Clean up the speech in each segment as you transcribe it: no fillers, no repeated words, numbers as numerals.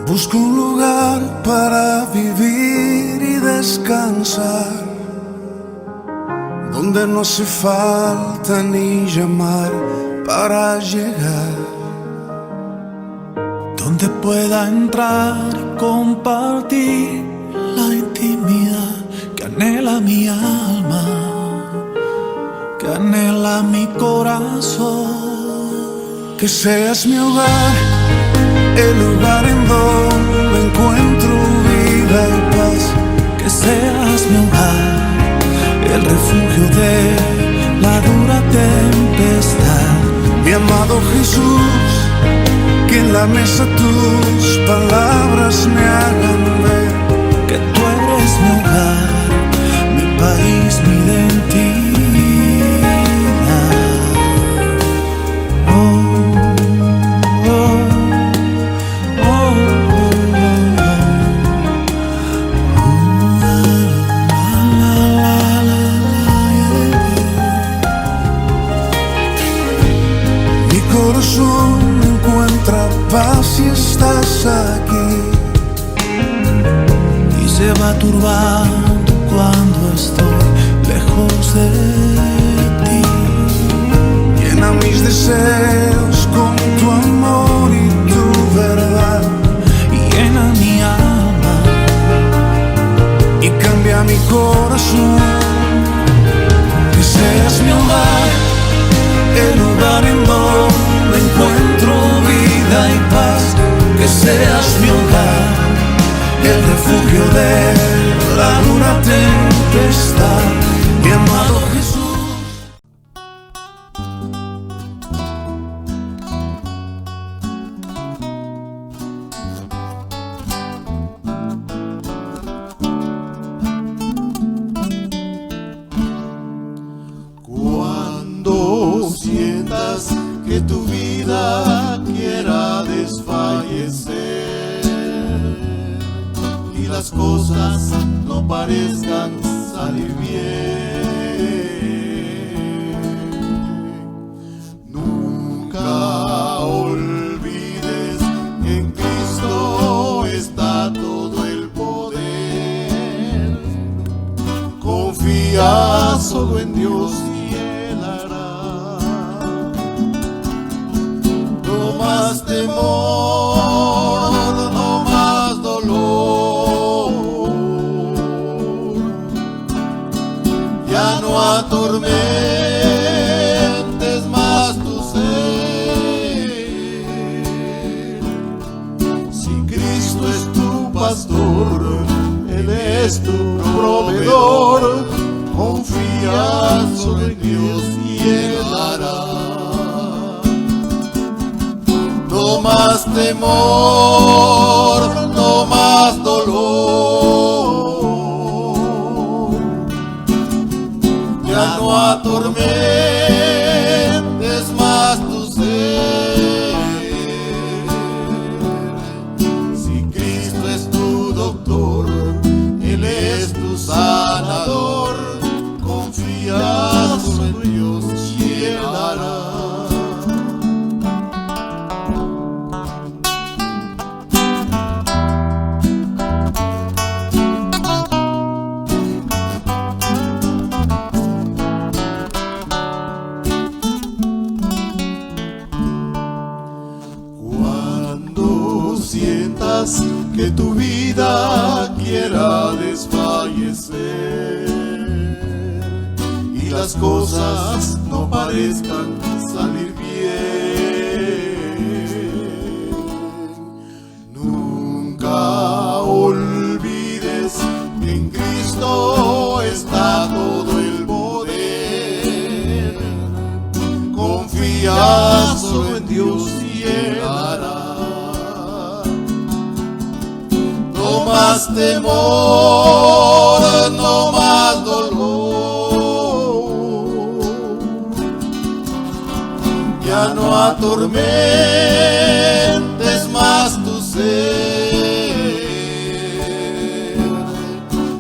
Busco un lugar para vivir y descansar, donde no hace falta ni llamar para llegar, donde pueda entrar y compartir la intimidad que anhela mi alma, que anhela mi corazón. que seas mi hogar, el lugar en donde encuentro vida y paz. Que seas mi hogar, el refugio de la dura tempestad. Mi amado Jesús, que en la mesa tus palabras me hagan ver que tú eres mi hogar, mi país, mi identidad. Mi corazón encuentra paz si estás aquí, Y se va turbando cuando estoy lejos de ti. llena mis deseos con tu amor y tu verdad, Y llena mi alma, y cambia mi corazón. Que seas mi hogar, el lugar en donde encuentro vida y paz. Que seas mi hogar, el refugio de la dura tempestad. Mi amado Jesús. Cuando sientas que tu vida quiera desfallecer y las cosas no parezcan salir bien, nunca olvides que en Cristo está todo el poder. Confía solo en Dios y Él hará. No más temor, no más dolor, ya no atormentes más tu ser. Si Cristo es tu pastor, Él es tu proveedor. Confía solo en Dios y Él hará. No más temor, no más dolor, ya no atormentes más tu ser. Si Cristo es tu doctor, Él es tu sanador. Confía solo en Dios y Él hará. Cuando sientas que tu vida quiera desfallecer y las cosas no parezcan salir bien, nunca olvides que en Cristo está todo el poder. Confía solo en Dios y Él hará. No más temor, no más dolor, ya no atormentes más tu ser.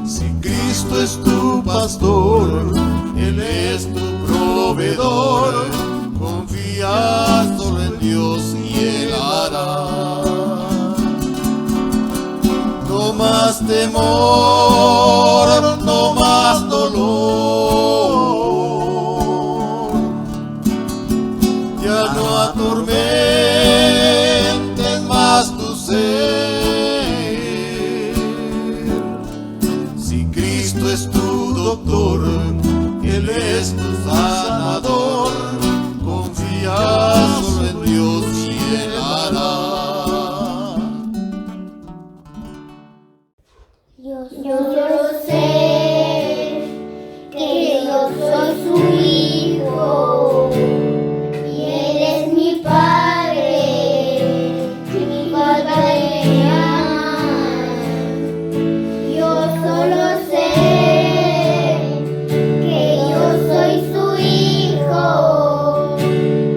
Si Cristo es tu pastor, Él es tu proveedor. Confía solo en Dios y Él hará. más temor, no más dolor. Ya no atormentes más tu ser. Si Cristo es tu doctor, Él es tu sanador, confía solo en Dios y Él hará. Yo sé que yo soy su hijo y Él es mi padre y mi padre me ama. Yo solo sé que yo soy su hijo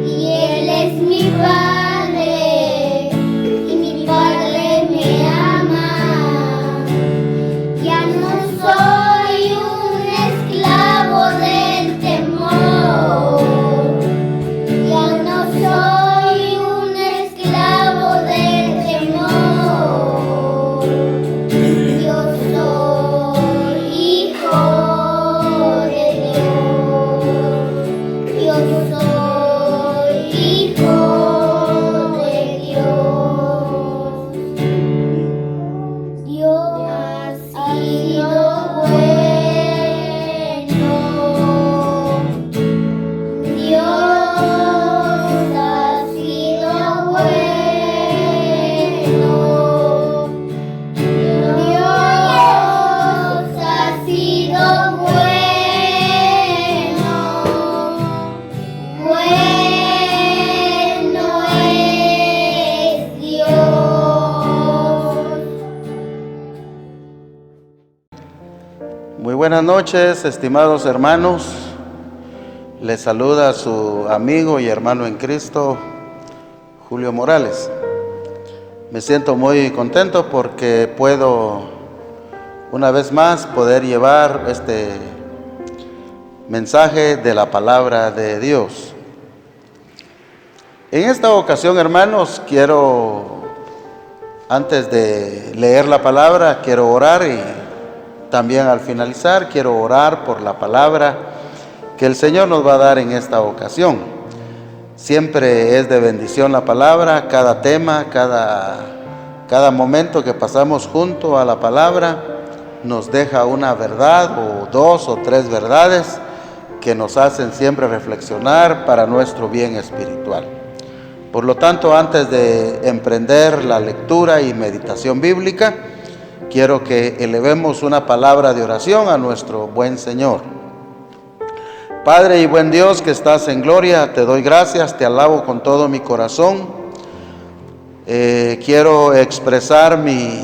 y Él es mi padre y mi padre me ama. Ya no soy un esclavo del temor. Ya no soy un esclavo del temor. Yo soy hijo de Dios. Yo soy hijo de Dios. Dios ha sido bueno. Dios ha sido bueno. Dios ha sido bueno. Bueno es Dios. Muy buenas noches, estimados hermanos. Les saluda su amigo y hermano en Cristo, Julio Morales. Me siento muy contento porque puedo una vez más poder llevar este mensaje de la palabra de Dios. En esta ocasión, hermanos, antes de leer la palabra, quiero orar y también al finalizar quiero orar por la palabra que el Señor nos va a dar en esta ocasión. Siempre es de bendición la palabra, cada tema, cada momento que pasamos junto a la palabra nos deja una verdad o dos o tres verdades que nos hacen siempre reflexionar para nuestro bien espiritual. Por lo tanto, antes de emprender la lectura y meditación bíblica, quiero que elevemos una palabra de oración a nuestro buen Señor. Padre y buen Dios que estás en gloria, te doy gracias, te alabo con todo mi corazón. Quiero expresar mi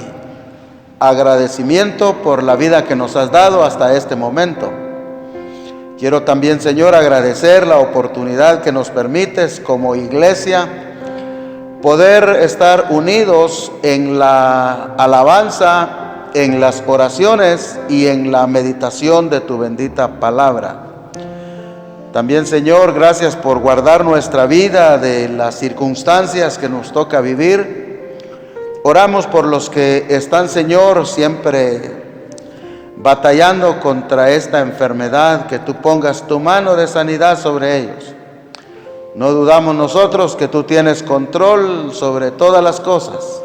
agradecimiento por la vida que nos has dado hasta este momento. Quiero también, Señor, agradecer la oportunidad que nos permites como iglesia poder estar unidos en la alabanza, en las oraciones y en la meditación de tu bendita palabra. También, Señor, gracias por guardar nuestra vida de las circunstancias que nos toca vivir. Oramos por los que están, Señor, siempre batallando contra esta enfermedad, que tú pongas tu mano de sanidad sobre ellos. No dudamos nosotros que tú tienes control sobre todas las cosas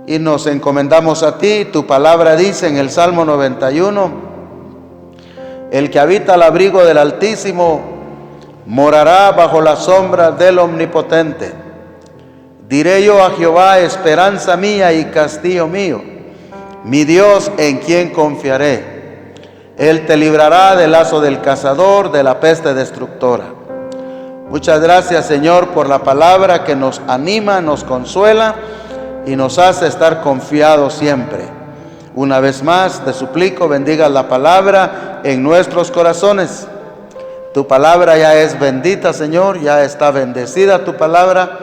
y nos encomendamos a ti. Tu palabra dice en el Salmo 91, el que habita al abrigo del Altísimo morará bajo la sombra del Omnipotente. Diré yo a Jehová, esperanza mía y castillo mío, mi Dios en quien confiaré. Él te librará del lazo del cazador, de la peste destructora. Muchas gracias, Señor, por la palabra que nos anima, nos consuela y nos hace estar confiados siempre. Una vez más, te suplico, bendiga la palabra en nuestros corazones. Tu palabra ya es bendita, Señor, ya está bendecida tu palabra,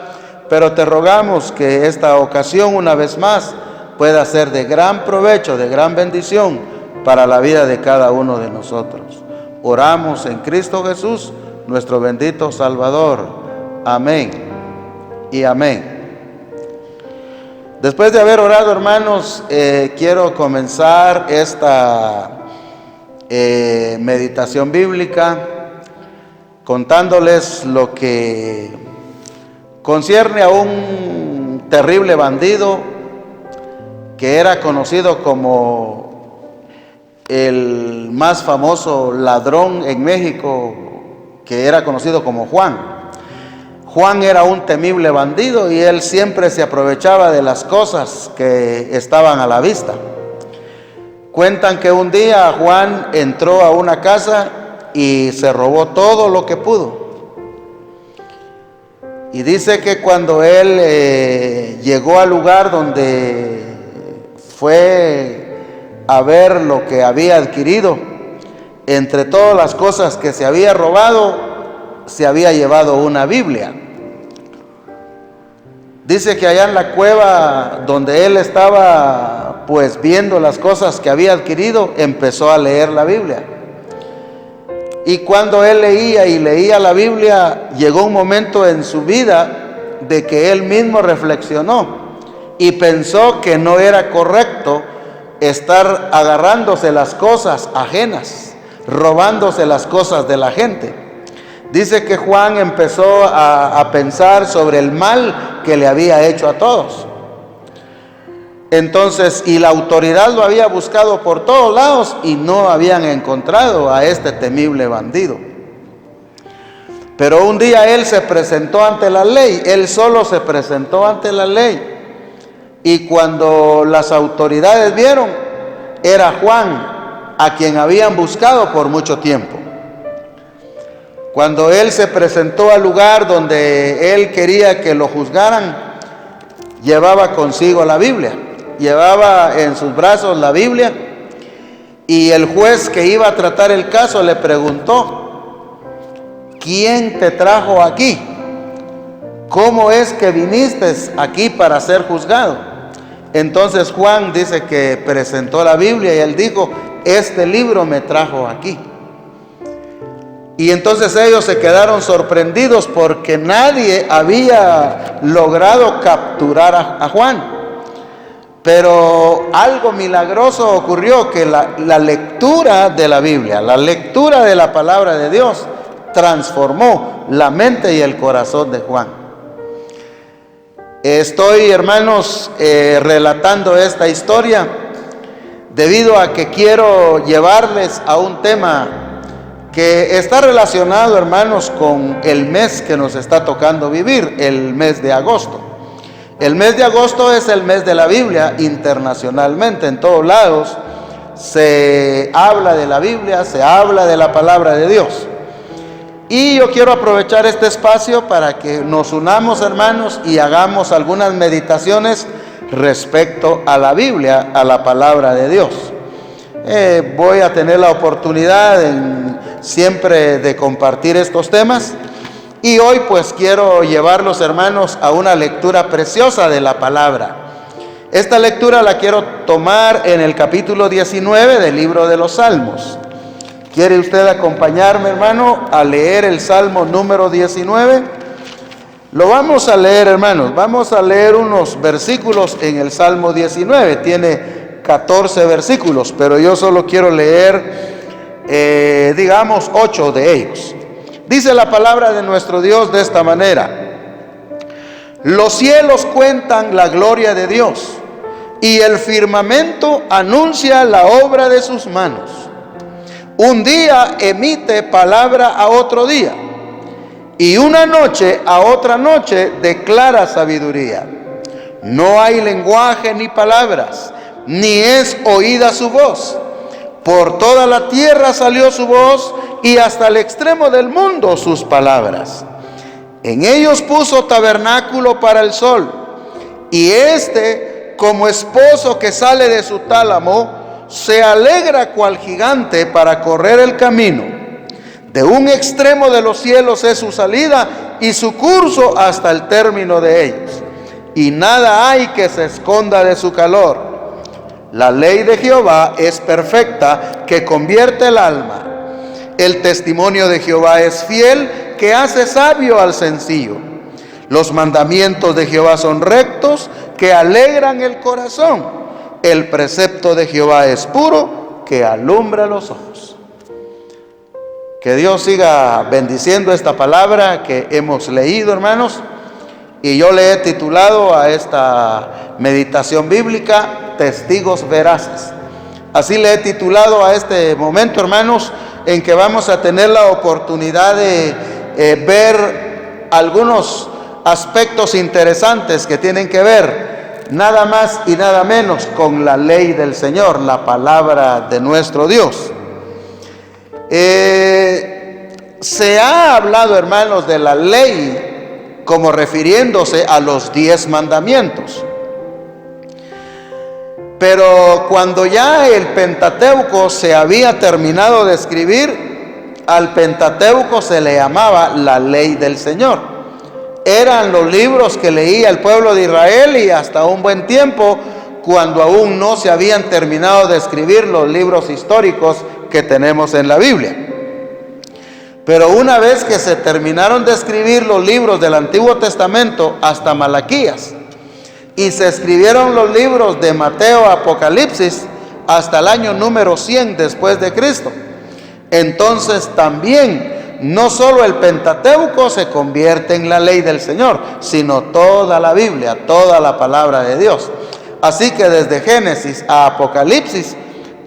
pero te rogamos que esta ocasión, una vez más, pueda ser de gran provecho, de gran bendición para la vida de cada uno de nosotros. Oramos en Cristo Jesús, nuestro bendito Salvador. Amén y amén. Después de haber orado, hermanos, quiero comenzar esta meditación bíblica contándoles lo que concierne a un terrible bandido que era conocido como el más famoso ladrón en México, que era conocido como Juan. Juan era un temible bandido y él siempre se aprovechaba de las cosas que estaban a la vista. Cuentan que un día Juan entró a una casa y se robó todo lo que pudo. Y dice que cuando él llegó al lugar donde fue a ver lo que había adquirido, entre todas las cosas que se había robado, se había llevado una Biblia. Dice que allá en la cueva donde él estaba pues viendo las cosas que había adquirido, empezó a leer la Biblia. Y cuando él leía y leía la Biblia, llegó un momento en su vida de que él mismo reflexionó y pensó que no era correcto estar agarrándose las cosas ajenas, robándose las cosas de la gente. Dice que Juan empezó a pensar sobre el mal que le había hecho a todos. Entonces, y la autoridad lo había buscado por todos lados y no habían encontrado a este temible bandido. Pero un día él se presentó ante la ley, él solo se presentó ante la ley. Y cuando las autoridades vieron, era Juan, a quien habían buscado por mucho tiempo. Cuando él se presentó al lugar donde él quería que lo juzgaran, llevaba consigo la Biblia, llevaba en sus brazos la Biblia, y el juez que iba a tratar el caso le preguntó: ¿quién te trajo aquí? ¿Cómo es que viniste aquí para ser juzgado? Entonces Juan dice que presentó la Biblia y él dijo: este libro me trajo aquí. Y entonces ellos se quedaron sorprendidos porque nadie había logrado capturar a Juan. Pero algo milagroso ocurrió, que la lectura de la Biblia, la lectura de la palabra de Dios, transformó la mente y el corazón de Juan. Estoy, hermanos, relatando esta historia debido a que quiero llevarles a un tema que está relacionado, hermanos, con el mes que nos está tocando vivir, el mes de agosto. El mes de agosto es el mes de la Biblia internacionalmente. En todos lados se habla de la Biblia, se habla de la palabra de Dios. Y yo quiero aprovechar este espacio para que nos unamos, hermanos, y hagamos algunas meditaciones respecto a la Biblia, a la palabra de Dios. Voy a tener la oportunidad siempre de compartir estos temas, y hoy pues quiero llevarlos, hermanos, a una lectura preciosa de la palabra. Esta lectura la quiero tomar en el capítulo 19 del libro de los Salmos. ¿Quiere usted acompañarme, hermano, a leer el Salmo número 19? Lo vamos a leer, hermanos. Vamos a leer unos versículos en el Salmo 19. Tiene 14 versículos, pero yo solo quiero leer, digamos, 8 de ellos. Dice la palabra de nuestro Dios de esta manera: los cielos cuentan la gloria de Dios, y el firmamento anuncia la obra de sus manos. Un día emite palabra a otro día, y una noche a otra noche declara sabiduría. No hay lenguaje ni palabras, ni es oída su voz. Por toda la tierra salió su voz, y hasta el extremo del mundo sus palabras. En ellos puso tabernáculo para el sol, y éste, como esposo que sale de su tálamo, se alegra cual gigante para correr el camino. De un extremo de los cielos es su salida, y su curso hasta el término de ellos. Y nada hay que se esconda de su calor. La ley de Jehová es perfecta, que convierte el alma. El testimonio de Jehová es fiel, que hace sabio al sencillo. Los mandamientos de Jehová son rectos, que alegran el corazón. El precepto de Jehová es puro, que alumbra los ojos. Que Dios siga bendiciendo esta palabra que hemos leído, hermanos. Y yo le he titulado a esta meditación bíblica, Testigos Veraces. Así le he titulado a este momento, hermanos, en que vamos a tener la oportunidad de ver algunos aspectos interesantes que tienen que ver nada más y nada menos con la ley del Señor, la palabra de nuestro Dios. Se ha hablado, hermanos, de la ley como refiriéndose a los 10 mandamientos. Pero cuando ya el Pentateuco se había terminado de escribir, al Pentateuco se le llamaba la ley del Señor. Eran los libros que leía el pueblo de Israel, y hasta un buen tiempo, cuando aún no se habían terminado de escribir los libros históricos que tenemos en la Biblia. Pero una vez que se terminaron de escribir los libros del Antiguo Testamento hasta Malaquías, y se escribieron los libros de Mateo, Apocalipsis, hasta el año número 100 después de Cristo, entonces también no solo el Pentateuco se convierte en la ley del Señor, sino toda la Biblia, toda la palabra de Dios. Así que desde Génesis a Apocalipsis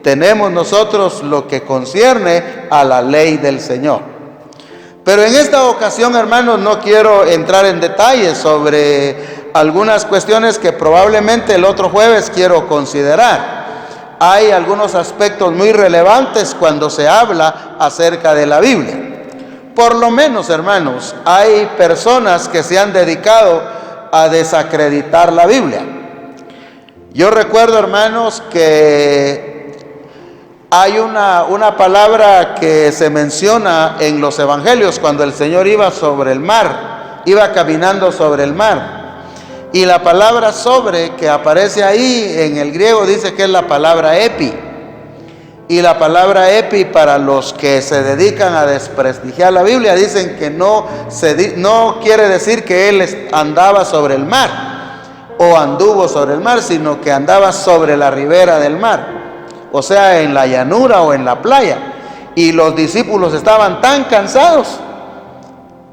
tenemos nosotros lo que concierne a la ley del Señor. Pero en esta ocasión, hermanos, no quiero entrar en detalles sobre algunas cuestiones que probablemente el otro jueves quiero considerar. Hay algunos aspectos muy relevantes cuando se habla acerca de la Biblia. Por lo menos, hermanos, hay personas que se han dedicado a desacreditar la Biblia. Yo recuerdo, hermanos, que hay una palabra que se menciona en los evangelios cuando el Señor iba sobre el mar, iba caminando sobre el mar. Y la palabra sobre que aparece ahí en el griego dice que es la palabra epi. Y la palabra epi, para los que se dedican a desprestigiar la Biblia, dicen que no quiere decir que él andaba sobre el mar o anduvo sobre el mar, sino que andaba sobre la ribera del mar, o sea, en la llanura o en la playa. Y los discípulos estaban tan cansados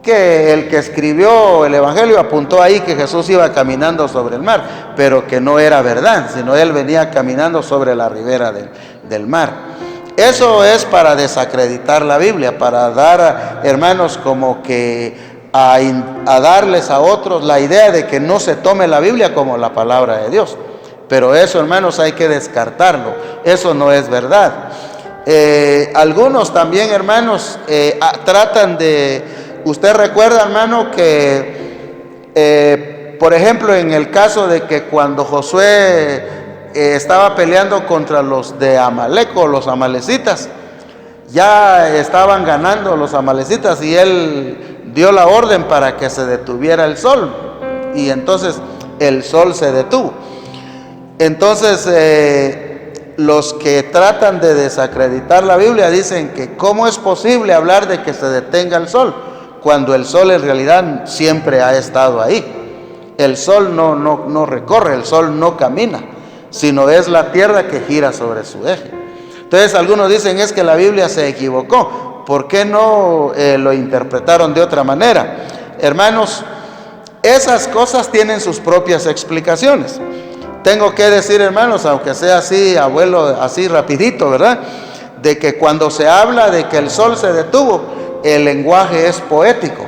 que el que escribió el evangelio apuntó ahí que Jesús iba caminando sobre el mar, pero que no era verdad, sino él venía caminando sobre la ribera del mar. Eso es para desacreditar la Biblia, para dar, hermanos, como que a darles a otros la idea de que no se tome la Biblia como la palabra de Dios. Pero eso, hermanos, hay que descartarlo. Eso no es verdad. Algunos también, hermanos, tratan de... Usted recuerda, hermano, que, por ejemplo, en el caso de que cuando Josué estaba peleando contra los de Amalec o los amalecitas, ya estaban ganando los amalecitas y él dio la orden para que se detuviera el sol, y entonces el sol se detuvo. Entonces los que tratan de desacreditar la Biblia dicen que cómo es posible hablar de que se detenga el sol cuando el sol en realidad siempre ha estado ahí. El sol no recorre, el sol no camina, sino es la tierra que gira sobre su eje. Entonces algunos dicen es que la Biblia se equivocó. ¿Por qué no lo interpretaron de otra manera? Hermanos, esas cosas tienen sus propias explicaciones. Tengo que decir, hermanos, aunque sea así, abuelo, así rapidito, ¿verdad? De que cuando se habla de que el sol se detuvo, el lenguaje es poético.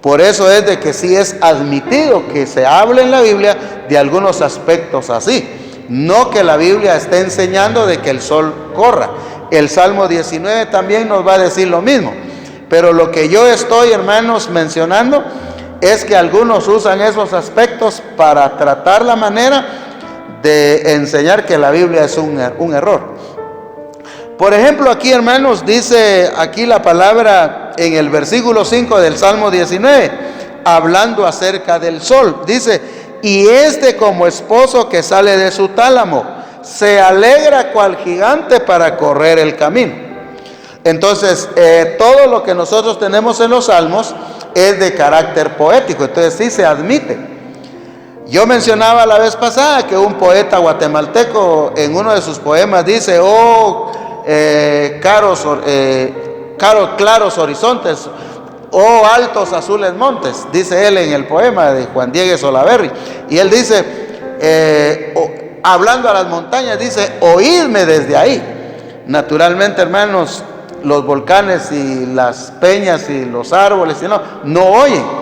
Por eso es de que sí es admitido que se hable en la Biblia de algunos aspectos así. No que la Biblia esté enseñando de que el sol corra. El Salmo 19 también nos va a decir lo mismo. Pero lo que yo estoy, hermanos, mencionando es que algunos usan esos aspectos para tratar la manera de enseñar que la Biblia es un error. Por ejemplo, aquí, hermanos, dice aquí la palabra en el versículo 5 del Salmo 19, hablando acerca del sol. Dice, y como esposo que sale de su tálamo, se alegra cual gigante para correr el camino. Entonces, todo lo que nosotros tenemos en los salmos es de carácter poético, entonces sí se admite. Yo mencionaba la vez pasada que un poeta guatemalteco en uno de sus poemas dice: claros horizontes, oh altos azules montes, dice él en el poema de Juan Diego Solaberry. Y él dice, hablando a las montañas, dice: oídme desde ahí. Naturalmente, hermanos, los volcanes y las peñas y los árboles no oyen.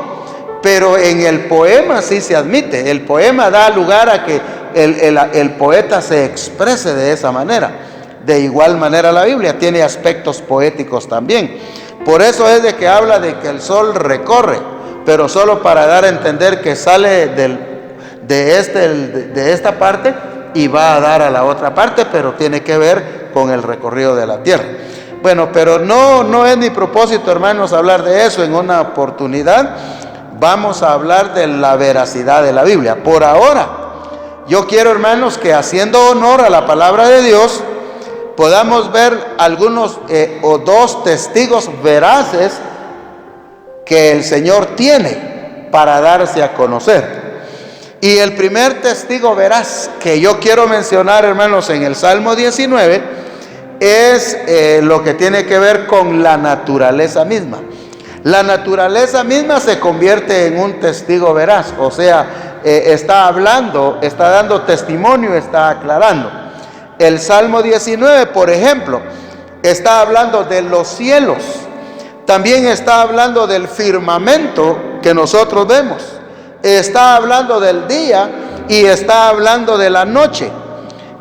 Pero en el poema sí se admite. El poema da lugar a que el poeta se exprese de esa manera. De igual manera la Biblia tiene aspectos poéticos también. Por eso es de que habla de que el sol recorre, pero solo para dar a entender que sale de esta parte y va a dar a la otra parte, pero tiene que ver con el recorrido de la tierra. Bueno, pero no es mi propósito, hermanos, hablar de eso. En una oportunidad vamos a hablar de la veracidad de la Biblia. Por ahora, yo quiero, hermanos, que haciendo honor a la palabra de Dios, podamos ver algunos o dos testigos veraces que el Señor tiene para darse a conocer. Y el primer testigo veraz que yo quiero mencionar, hermanos, en el Salmo 19, es lo que tiene que ver con la naturaleza misma. La naturaleza misma se convierte en un testigo veraz, o sea, está hablando, está dando testimonio, está aclarando. El Salmo 19, por ejemplo, está hablando de los cielos, también está hablando del firmamento que nosotros vemos, está hablando del día y está hablando de la noche,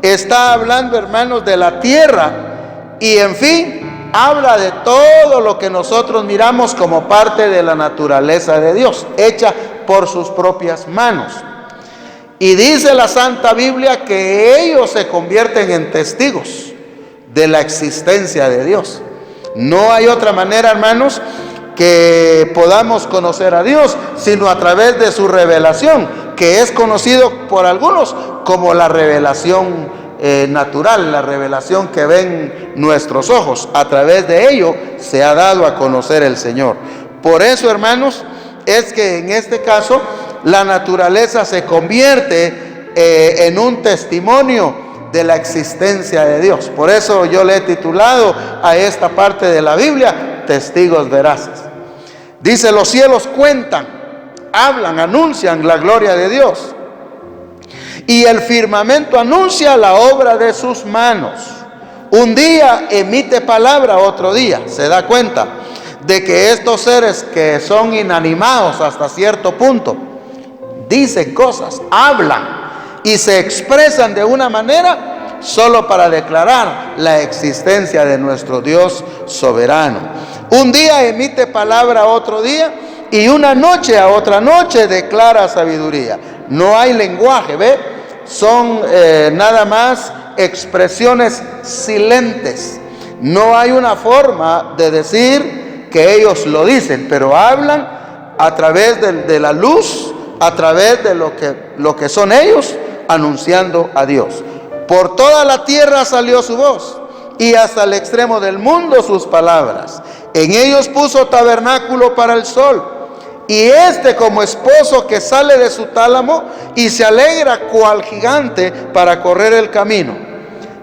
está hablando, hermanos, de la tierra y, en fin, habla de todo lo que nosotros miramos como parte de la naturaleza de Dios, hecha por sus propias manos. Y dice la Santa Biblia que ellos se convierten en testigos de la existencia de Dios. No hay otra manera, hermanos, que podamos conocer a Dios, sino a través de su revelación, que es conocido por algunos como la revelación natural, la revelación que ven nuestros ojos. A través de ello se ha dado a conocer el Señor. Por eso, hermanos, es que en este caso la naturaleza se convierte en un testimonio de la existencia de Dios. Por eso yo le he titulado a esta parte de la Biblia Testigos Veraces. Dice: los cielos cuentan, hablan, anuncian la gloria de Dios. Y el firmamento anuncia la obra de sus manos. Un día emite palabra, otro día se da cuenta de que estos seres que son inanimados hasta cierto punto, dicen cosas, hablan y se expresan de una manera solo para declarar la existencia de nuestro Dios soberano. Un día emite palabra a otro día y una noche a otra noche declara sabiduría. No hay lenguaje, ¿ve? Son nada más expresiones silentes. No hay una forma de decir que ellos lo dicen, pero hablan a través de la luz, a través de lo que son ellos, anunciando a Dios. Por toda la tierra salió su voz, y hasta el extremo del mundo sus palabras. En ellos puso tabernáculo para el sol, y este como esposo que sale de su tálamo y se alegra cual gigante para correr el camino.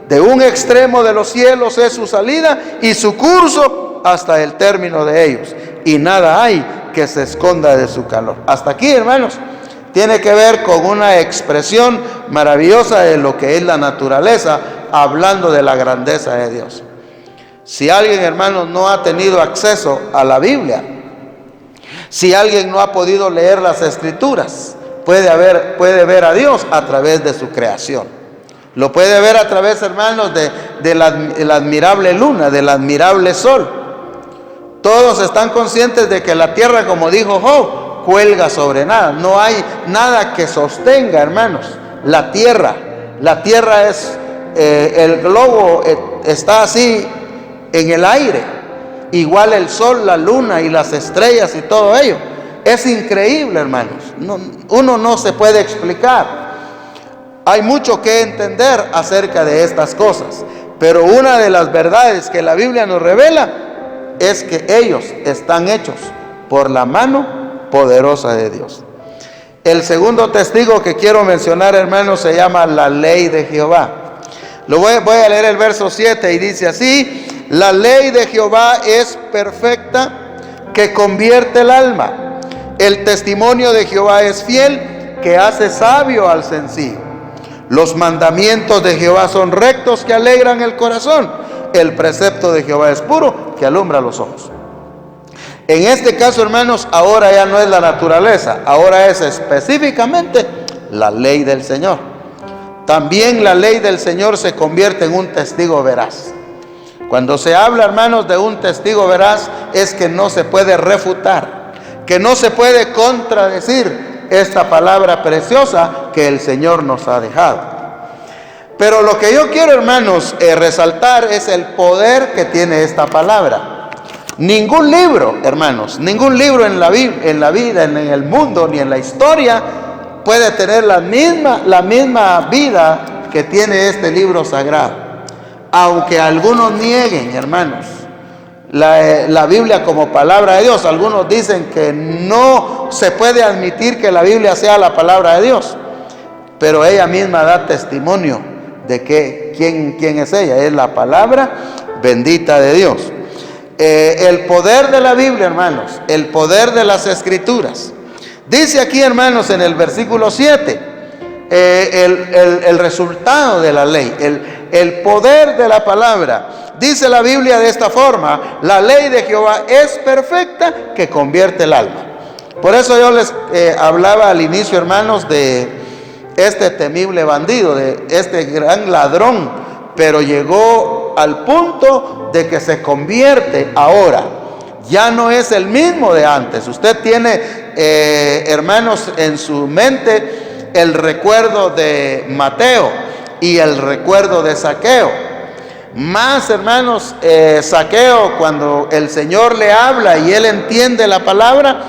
De un extremo de los cielos es su salida y su curso hasta el término de ellos, y nada hay que se esconda de su calor. Hasta aquí, hermanos, tiene que ver con una expresión maravillosa de lo que es la naturaleza, hablando de la grandeza de Dios. Si alguien, hermanos, no ha tenido acceso a la Biblia, si alguien no ha podido leer las Escrituras, puede ver a Dios a través de su creación. Lo puede ver a través, hermanos, de la admirable luna, del admirable sol. Todos están conscientes de que la tierra, como dijo Job, cuelga sobre nada. No hay nada que sostenga, hermanos, la tierra. La tierra es, el globo está así en el aire. Igual el sol, la luna y las estrellas y todo ello. Es increíble, hermanos. Uno no se puede explicar. Hay mucho que entender acerca de estas cosas. Pero una de las verdades que la Biblia nos revela es que ellos están hechos por la mano poderosa de Dios. El segundo testigo que quiero mencionar, hermanos, se llama la ley de Jehová. Voy a leer el verso 7 y dice así: la ley de Jehová es perfecta, que convierte el alma. El testimonio de Jehová es fiel, que hace sabio al sencillo. Los mandamientos de Jehová son rectos, que alegran el corazón. El precepto de Jehová es puro, que alumbra los ojos. En este caso, hermanos, ahora ya no es la naturaleza, ahora es específicamente la ley del Señor. También la ley del Señor se convierte en un testigo veraz. Cuando se habla, hermanos, de un testigo veraz, es que no se puede refutar, que no se puede contradecir esta palabra preciosa que el Señor nos ha dejado. Pero lo que yo quiero, hermanos, resaltar es el poder que tiene esta palabra. Ningún libro, hermanos, ningún libro en la vida, en el mundo, ni en la historia, puede tener la misma vida que tiene este libro sagrado. Aunque algunos nieguen, hermanos, la Biblia como palabra de Dios. Algunos dicen que no se puede admitir que la Biblia sea la palabra de Dios, pero ella misma da testimonio de que quién es ella. Es la palabra bendita de Dios. El poder de la Biblia, hermanos, el poder de las Escrituras. Dice aquí, hermanos, en el versículo 7, el resultado de la ley, el poder de la palabra. Dice la Biblia de esta forma: la ley de Jehová es perfecta, que convierte el alma. Por eso yo les hablaba al inicio, hermanos, de este temible bandido, de este gran ladrón, pero llegó al punto de que se convierte ahora. Ya no es el mismo de antes. Usted tiene, hermanos, en su mente el recuerdo de Mateo y el recuerdo de Zaqueo. Más, hermanos, Zaqueo, cuando el Señor le habla y él entiende la palabra,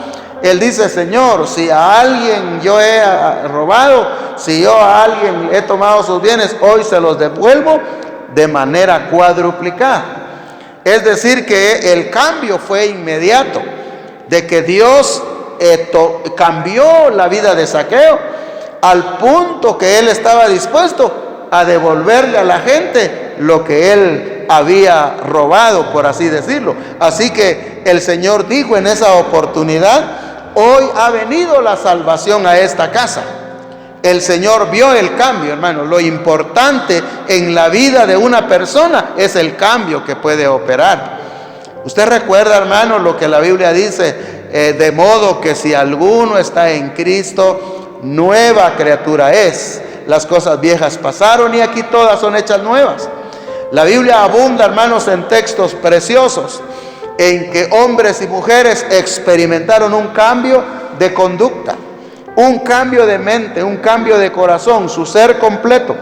él dice: Señor, si a alguien yo he robado, si yo a alguien he tomado sus bienes, hoy se los devuelvo de manera cuadruplicada. Es decir, que el cambio fue inmediato, de que Dios cambió la vida de Zaqueo al punto que él estaba dispuesto a devolverle a la gente lo que él había robado, por así decirlo. Así que el Señor dijo en esa oportunidad: hoy ha venido la salvación a esta casa. El Señor vio el cambio, hermano. Lo importante en la vida de una persona es el cambio que puede operar. Usted recuerda, hermano, lo que la Biblia dice: de modo que si alguno está en Cristo, nueva criatura es. Las cosas viejas pasaron y aquí todas son hechas nuevas. La Biblia abunda, hermanos, en textos preciosos en que hombres y mujeres experimentaron un cambio de conducta, un cambio de mente, un cambio de corazón, su ser completo.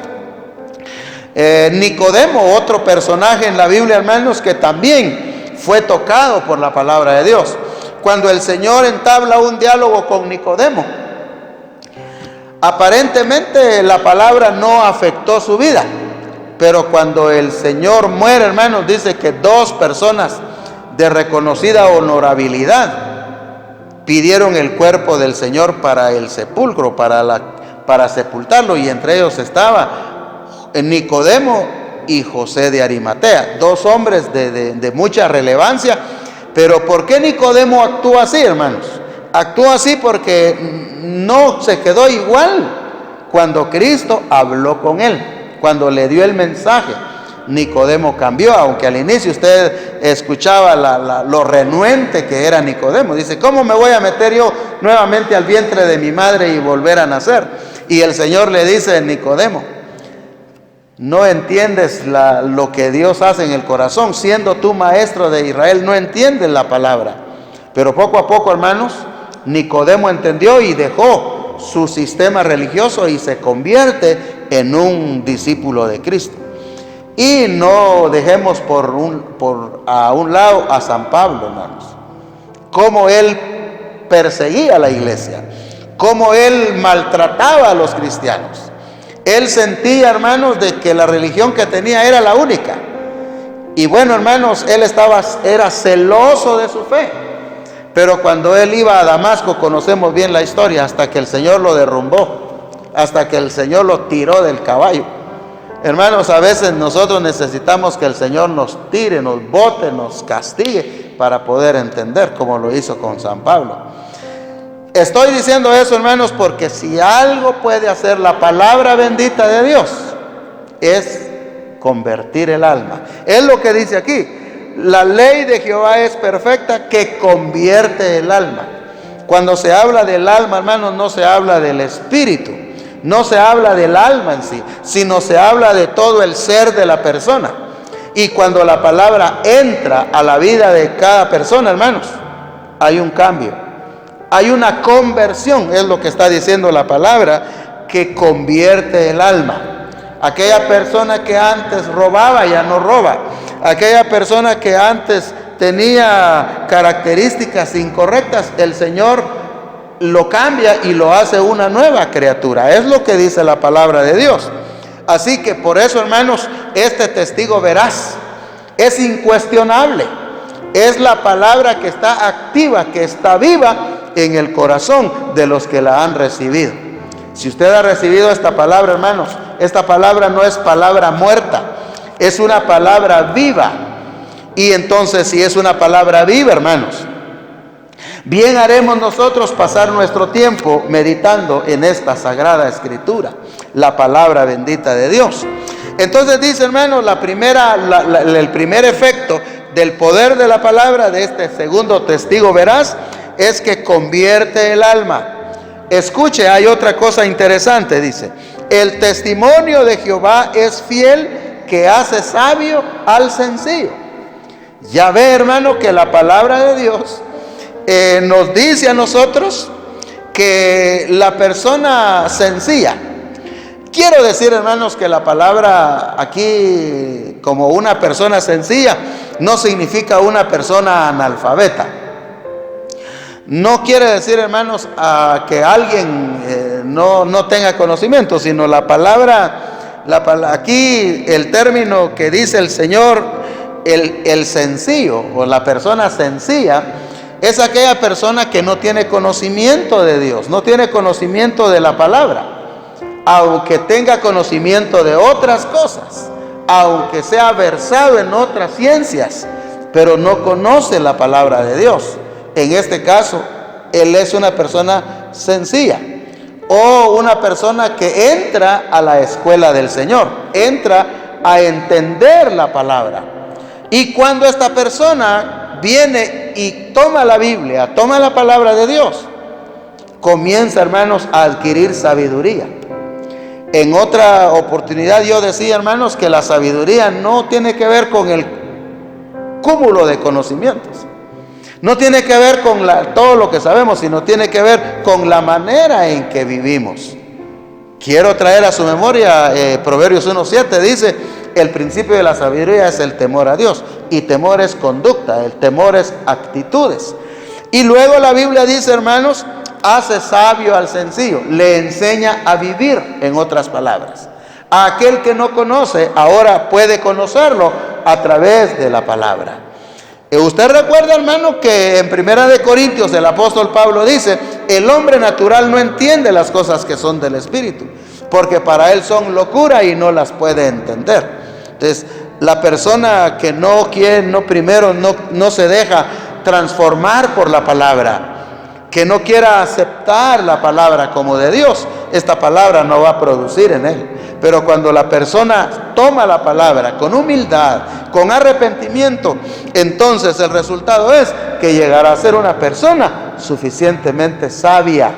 Nicodemo, otro personaje en la Biblia, hermanos, que también fue tocado por la palabra de Dios. Cuando el Señor entabla un diálogo con Nicodemo, aparentemente la palabra no afectó su vida, pero cuando el Señor muere, hermanos, dice que dos personas de reconocida honorabilidad pidieron el cuerpo del Señor para el sepulcro, para sepultarlo, y entre ellos estaba Nicodemo y José de Arimatea, dos hombres de mucha relevancia. Pero ¿por qué Nicodemo actúa así, hermanos? Actúa así porque no se quedó igual cuando Cristo habló con él, cuando le dio el mensaje. Nicodemo cambió, aunque al inicio usted escuchaba lo renuente que era Nicodemo. Dice: ¿cómo me voy a meter yo nuevamente al vientre de mi madre y volver a nacer? Y el Señor le dice: Nicodemo, no entiendes lo que Dios hace en el corazón. Siendo tú maestro de Israel, no entiendes la palabra. Pero poco a poco, hermanos, Nicodemo entendió y dejó su sistema religioso y se convierte en un discípulo de Cristo. Y no dejemos a un lado a San Pablo, hermanos. Cómo él perseguía a la iglesia, cómo él maltrataba a los cristianos. Él sentía, hermanos, de que la religión que tenía era la única. Y bueno, hermanos, él era celoso de su fe. Pero cuando él iba a Damasco, conocemos bien la historia, hasta que el Señor lo derrumbó, hasta que el Señor lo tiró del caballo. Hermanos, a veces nosotros necesitamos que el Señor nos tire, nos bote, nos castigue para poder entender, como lo hizo con San Pablo. Estoy diciendo eso, hermanos, porque si algo puede hacer la palabra bendita de Dios, es convertir el alma. Es lo que dice aquí: la ley de Jehová es perfecta, que convierte el alma. Cuando se habla del alma, hermanos, no se habla del espíritu, no se habla del alma en sí, sino se habla de todo el ser de la persona. Y cuando la palabra entra a la vida de cada persona, hermanos, hay un cambio, hay una conversión. Es lo que está diciendo la palabra, que convierte el alma. Aquella persona que antes robaba, ya no roba. Aquella persona que antes tenía características incorrectas, el Señor lo cambia y lo hace una nueva criatura. Es lo que dice la palabra de Dios. Así que por eso, hermanos, este testigo veraz es incuestionable. Es la palabra que está activa, que está viva en el corazón de los que la han recibido. Si usted ha recibido esta palabra, hermanos, esta palabra no es palabra muerta, es una palabra viva. Y entonces, si es una palabra viva, hermanos, bien haremos nosotros pasar nuestro tiempo meditando en esta sagrada escritura, la palabra bendita de Dios. Entonces dice, hermanos, el primer efecto del poder de la palabra de este segundo testigo veraz es que convierte el alma. Escuche, hay otra cosa interesante, dice: el testimonio de Jehová es fiel, que hace sabio al sencillo. Ya ve, hermano, que la palabra de Dios nos dice a nosotros que la persona sencilla, quiero decir, hermanos, que la palabra aquí, como una persona sencilla, no significa una persona analfabeta. No quiere decir, hermanos, que alguien no tenga conocimiento, sino la palabra, aquí el término que dice el Señor, el sencillo o la persona sencilla, es aquella persona que no tiene conocimiento de Dios, no tiene conocimiento de la palabra, aunque tenga conocimiento de otras cosas, aunque sea versado en otras ciencias, pero no conoce la palabra de Dios. En este caso, él es una persona sencilla o una persona que entra a la escuela del Señor, entra a entender la palabra. Y cuando esta persona viene y toma la Biblia, toma la palabra de Dios, comienza, hermanos, a adquirir sabiduría. En otra oportunidad yo decía, hermanos, que la sabiduría no tiene que ver con el cúmulo de conocimientos, no tiene que ver con todo lo que sabemos, sino tiene que ver con la manera en que vivimos. Quiero traer a su memoria Proverbios 1:7, dice: el principio de la sabiduría es el temor a Dios, y temor es conducta, el temor es actitudes. Y luego la Biblia dice, hermanos, hace sabio al sencillo, le enseña a vivir, en otras palabras. A aquel que no conoce, ahora puede conocerlo a través de la palabra. Usted recuerda, hermano, que en 1 de Corintios el apóstol Pablo dice: el hombre natural no entiende las cosas que son del Espíritu, porque para él son locura y no las puede entender. Entonces, la persona que no se deja transformar por la palabra, que no quiera aceptar la palabra como de Dios, esta palabra no va a producir en él. Pero cuando la persona toma la palabra con humildad, con arrepentimiento, entonces el resultado es que llegará a ser una persona suficientemente sabia.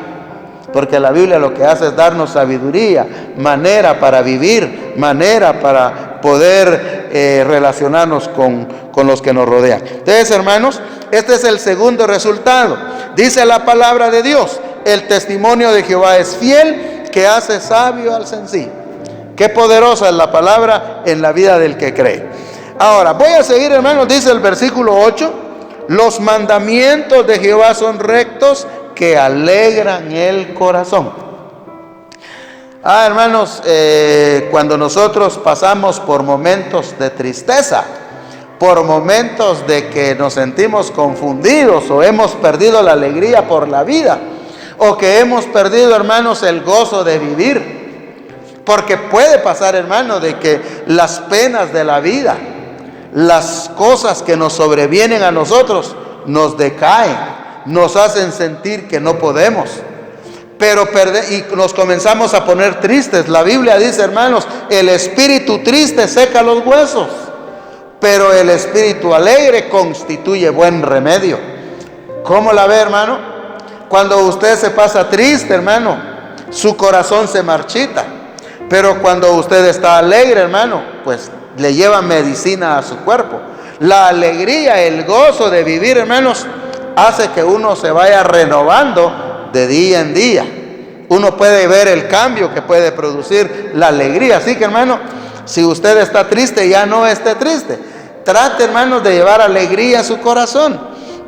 Porque la Biblia lo que hace es darnos sabiduría, manera para vivir, manera para poder relacionarnos con los que nos rodean. Entonces, hermanos, este es el segundo resultado. Dice la palabra de Dios: el testimonio de Jehová es fiel, que hace sabio al sencillo. Qué poderosa es la palabra en la vida del que cree. Ahora, voy a seguir, hermanos, dice el versículo 8: los mandamientos de Jehová son rectos, que alegran el corazón. Hermanos, cuando nosotros pasamos por momentos de tristeza por momentos de que nos sentimos confundidos o hemos perdido la alegría por la vida, o que hemos perdido, hermanos, el gozo de vivir. Porque puede pasar, hermano, de que las penas de la vida, las cosas que nos sobrevienen a nosotros, nos decaen, nos hacen sentir que no podemos. Y nos comenzamos a poner tristes. La Biblia dice, hermanos, el espíritu triste seca los huesos, pero el espíritu alegre constituye buen remedio. ¿Cómo la ve, hermano? Cuando usted se pasa triste, hermano, su corazón se marchita. Pero cuando usted está alegre, hermano, pues le lleva medicina a su cuerpo. La alegría, el gozo de vivir, hermanos, hace que uno se vaya renovando de día en día. Uno puede ver el cambio que puede producir la alegría. Así que, hermano, si usted está triste, ya no esté triste. Trate, hermanos, de llevar alegría a su corazón.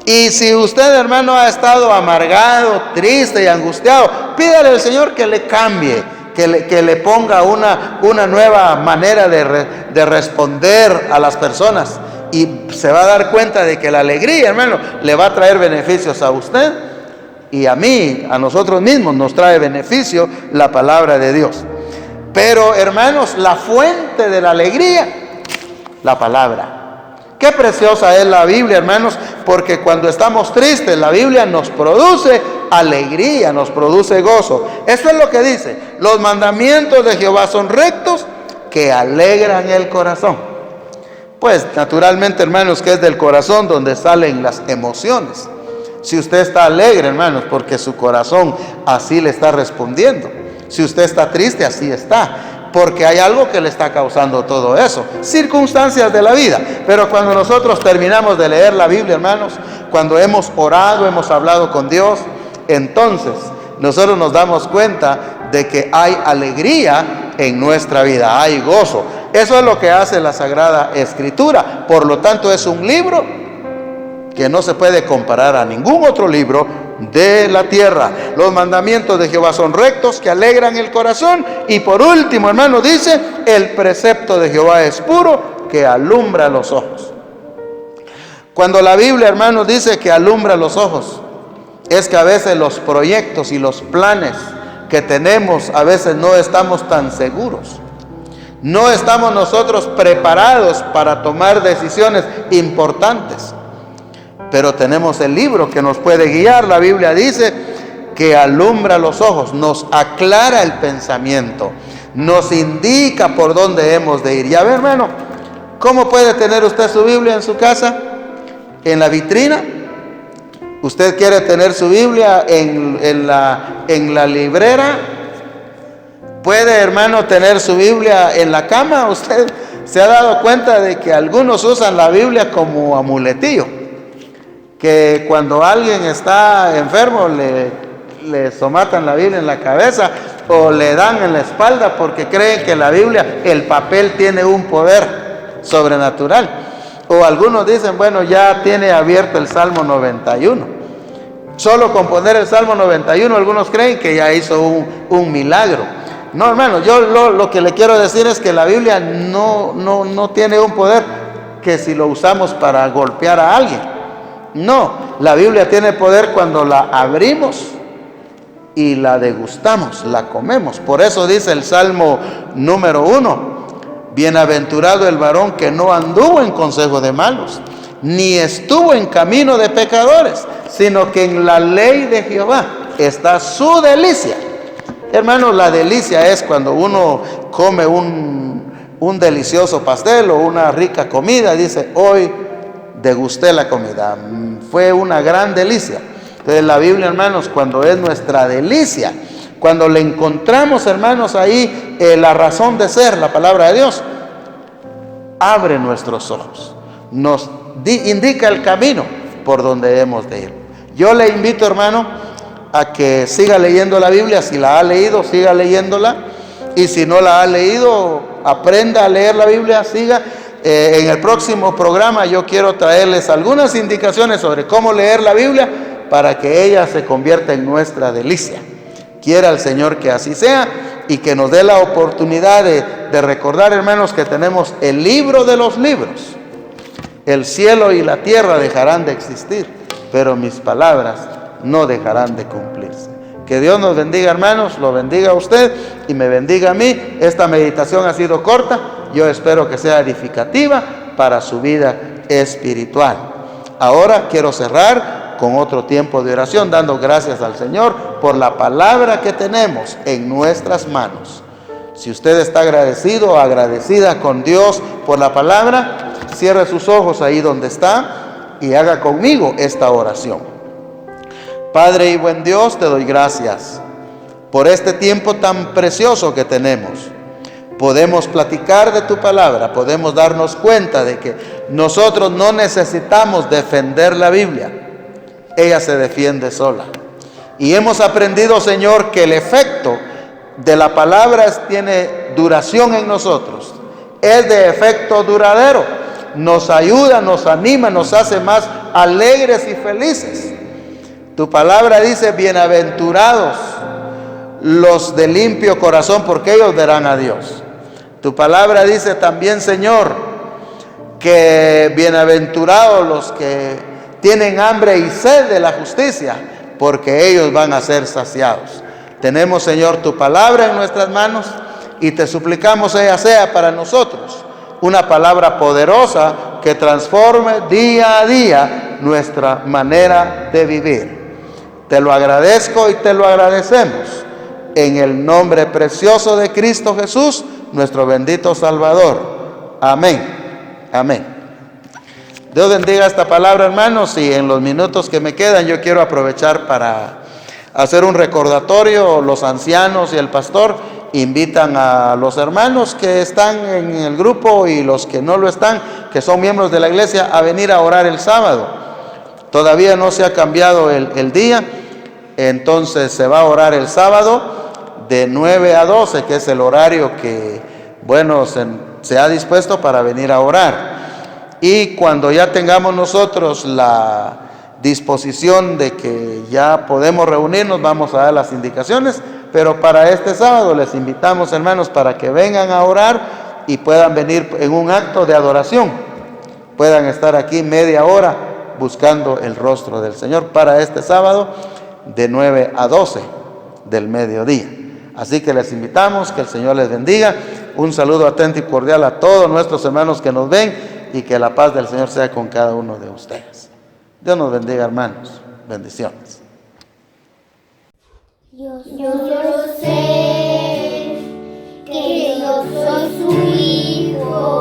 Y si usted, hermano, ha estado amargado, triste y angustiado, pídale al Señor que le cambie, que le ponga una nueva manera de responder a las personas. Y se va a dar cuenta de que la alegría, hermano, le va a traer beneficios a usted y a mí, a nosotros mismos nos trae beneficio la palabra de Dios. Pero, hermanos, la fuente de la alegría, la palabra. Qué preciosa es la Biblia, hermanos, porque cuando estamos tristes, la Biblia nos produce alegría, nos produce gozo. Eso es lo que dice: los mandamientos de Jehová son rectos, que alegran el corazón. Pues naturalmente, hermanos, que es del corazón donde salen las emociones. Si usted está alegre, hermanos, porque su corazón así le está respondiendo. Si usted está triste, así está, porque hay algo que le está causando todo eso, circunstancias de la vida. Pero cuando nosotros terminamos de leer la Biblia, hermanos, cuando hemos orado, hemos hablado con Dios, entonces nosotros nos damos cuenta de que hay alegría en nuestra vida, hay gozo. Eso es lo que hace la Sagrada Escritura. Por lo tanto, es un libro que no se puede comparar a ningún otro libro de la tierra. Los mandamientos de Jehová son rectos, que alegran el corazón. Y por último, hermano, dice: el precepto de Jehová es puro, que alumbra los ojos. Cuando la Biblia, hermanos, dice que alumbra los ojos, es que a veces los proyectos y los planes que tenemos, a veces no estamos tan seguros. No estamos nosotros preparados para tomar decisiones importantes. Pero tenemos el libro que nos puede guiar. La Biblia dice que alumbra los ojos, nos aclara el pensamiento, nos indica por dónde hemos de ir. Y a ver, hermano, ¿cómo puede tener usted su Biblia en su casa? ¿En la vitrina? ¿Usted quiere tener su Biblia en la librera? ¿Puede, hermano, tener su Biblia en la cama? Usted se ha dado cuenta de que algunos usan la Biblia como amuletillo, que cuando alguien está enfermo le somatan la Biblia en la cabeza o le dan en la espalda porque creen que la Biblia, el papel, tiene un poder sobrenatural. O algunos dicen, bueno, ya tiene abierto el Salmo 91. Solo con poner el Salmo 91 algunos creen que ya hizo un milagro. No, hermano, yo lo que le quiero decir es que la Biblia no tiene un poder que si lo usamos para golpear a alguien. No, la Biblia tiene poder cuando la abrimos y la degustamos, la comemos. Por eso dice el Salmo número 1: bienaventurado el varón que no anduvo en consejo de malos, ni estuvo en camino de pecadores, sino que en la ley de Jehová está su delicia. Hermanos, la delicia es cuando uno come un delicioso pastel o una rica comida y dice: hoy degusté la comida, fue una gran delicia. Entonces la Biblia, hermanos, cuando es nuestra delicia, cuando le encontramos, hermanos, ahí la razón de ser, la palabra de Dios, abre nuestros ojos, nos indica el camino por donde hemos de ir. Yo le invito, hermano, a que siga leyendo la Biblia. Si la ha leído, siga leyéndola, y si no la ha leído, aprenda a leer la Biblia, siga. En el próximo programa yo quiero traerles algunas indicaciones sobre cómo leer la Biblia para que ella se convierta en nuestra delicia. Quiera el Señor que así sea y que nos dé la oportunidad de recordar, hermanos, que tenemos el libro de los libros, El cielo y la tierra dejarán de existir, pero mis palabras no dejarán de cumplirse. Que Dios nos bendiga, hermanos, lo bendiga a usted y me bendiga a mí. Esta meditación ha sido corta, yo espero que sea edificativa para su vida espiritual. Ahora quiero cerrar con otro tiempo de oración, dando gracias al Señor por la palabra que tenemos en nuestras manos. Si usted está agradecido o agradecida con Dios por la palabra, cierre sus ojos ahí donde está y haga conmigo esta oración. Padre y buen Dios, te doy gracias por este tiempo tan precioso que tenemos. Podemos platicar de tu palabra, podemos darnos cuenta de que nosotros no necesitamos defender la Biblia. Ella se defiende sola. Y hemos aprendido, Señor, que el efecto de la palabra tiene duración en nosotros. Es de efecto duradero. Nos ayuda, nos anima, nos hace más alegres y felices. Tu palabra dice, bienaventurados los de limpio corazón, porque ellos verán a Dios. Tu palabra dice también, Señor, que bienaventurados los que tienen hambre y sed de la justicia, porque ellos van a ser saciados. Tenemos, Señor, tu palabra en nuestras manos y te suplicamos ella sea para nosotros una palabra poderosa que transforme día a día nuestra manera de vivir. Te lo agradezco y te lo agradecemos en el nombre precioso de Cristo Jesús, nuestro bendito Salvador. Amén. Amén. Dios bendiga esta palabra, hermanos, y en los minutos que me quedan yo quiero aprovechar para hacer un recordatorio. Los ancianos y el pastor invitan a los hermanos que están en el grupo y los que no lo están, que son miembros de la iglesia, a venir a orar el sábado. Todavía no se ha cambiado el día, entonces se va a orar el sábado de 9 a 12, que es el horario que, bueno, se ha dispuesto para venir a orar. Y cuando ya tengamos nosotros la disposición de que ya podemos reunirnos, vamos a dar las indicaciones, pero para este sábado les invitamos, hermanos, para que vengan a orar y puedan venir en un acto de adoración, puedan estar aquí media hora buscando el rostro del Señor para este sábado de 9 a 12 del mediodía. Así que les invitamos, que el Señor les bendiga. Un saludo atento y cordial a todos nuestros hermanos que nos ven y que la paz del Señor sea con cada uno de ustedes. Dios nos bendiga, hermanos. Bendiciones. Yo sé que yo soy su hijo.